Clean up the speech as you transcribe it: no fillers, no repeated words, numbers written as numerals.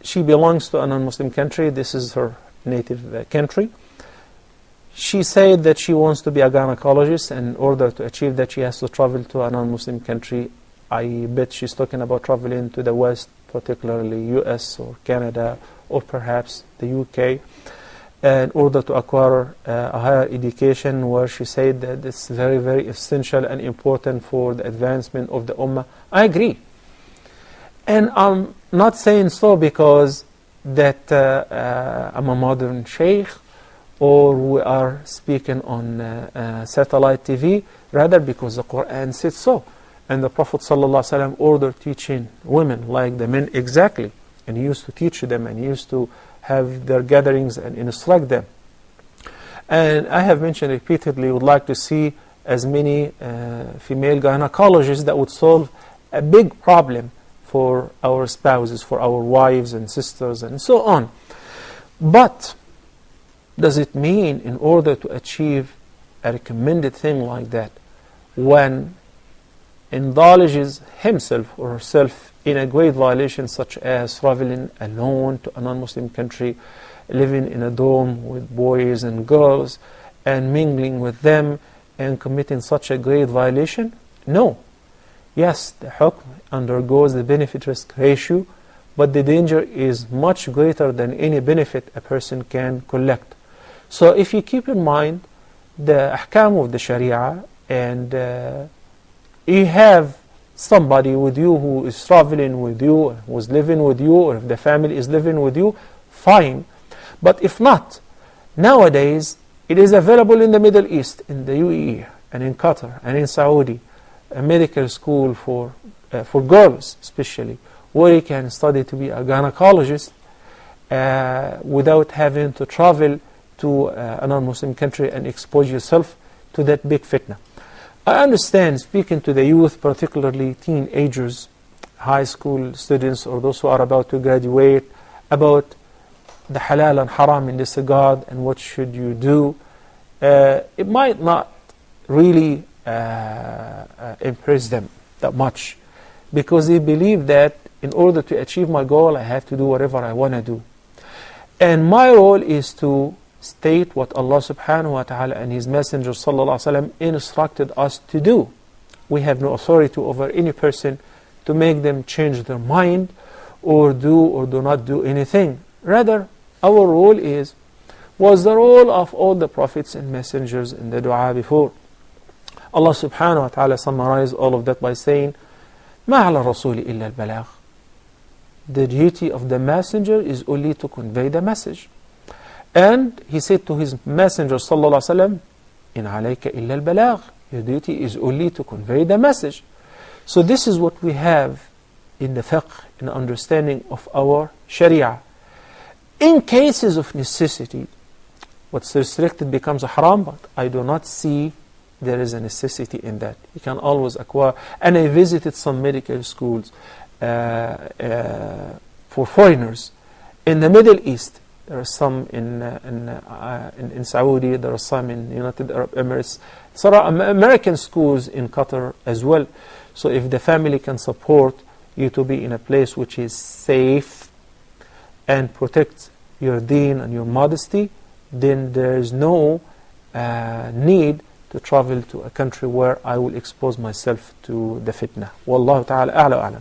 she belongs to a non-Muslim country. This is her native country. She said that she wants to be a gynecologist, and in order to achieve that she has to travel to a non-Muslim country. I bet she's talking about traveling to the West, particularly US or Canada or perhaps the UK, in order to acquire a higher education, where she said that it's very, very essential and important for the advancement of the Ummah. I agree. And I'm not saying so because that I'm a modern sheikh or we are speaking on satellite TV, rather because the Quran said so. And the Prophet ﷺ ordered teaching women like the men exactly. And he used to teach them, and he used to have their gatherings and instruct them. And I have mentioned repeatedly, would like to see as many female gynecologists that would solve a big problem for our spouses, for our wives and sisters and so on. But does it mean in order to achieve a recommended thing like that, one indulges himself or herself in a great violation such as traveling alone to a non-Muslim country, living in a dorm with boys and girls and mingling with them and committing such a great violation? No. Yes, the hukm undergoes the benefit-risk ratio, but the danger is much greater than any benefit a person can collect. So if you keep in mind the ahkam of the Sharia, and you have somebody with you who is traveling with you, who is living with you, or if the family is living with you, fine. But if not, nowadays it is available in the Middle East, in the UAE, and in Qatar, and in Saudi, a medical school for girls especially, where you can study to be a gynecologist without having to travel to a non-Muslim country and expose yourself to that big fitna. I understand, speaking to the youth, particularly teenagers, high school students, or those who are about to graduate, about the halal and haram in this regard and what should you do. It might not really impress them that much, because they believe that in order to achieve my goal, I have to do whatever I want to do. And my role is to state what Allah subhanahu wa ta'ala and His Messenger sallallahu alaihi wasallam instructed us to do. We have no authority over any person to make them change their mind or do or do not do anything. Rather, our role was the role of all the prophets and messengers in the dua before. Allah subhanahu wa ta'ala summarized all of that by saying, مَا عَلَى الرَّسُولِ إِلَّا الْبَلَاغِ. The duty of the messenger is only to convey the message. And he said to his messenger sallallahu alaihi wasallam, إِنْ عَلَيْكَ إِلَّا الْبَلَاغِ. Your duty is only to convey the message. So this is what we have in the fiqh, in the understanding of our sharia. In cases of necessity, what's restricted becomes a haram, but I do not see there is a necessity in that. You can always acquire. And I visited some medical schools for foreigners in the Middle East. There are some in Saudi, there are some in United Arab Emirates. There are American schools in Qatar as well. So if the family can support you to be in a place which is safe and protects your deen and your modesty, then there is no need to travel to a country where I will expose myself to the fitna. Wallahu ta'ala a'la wa a'lam.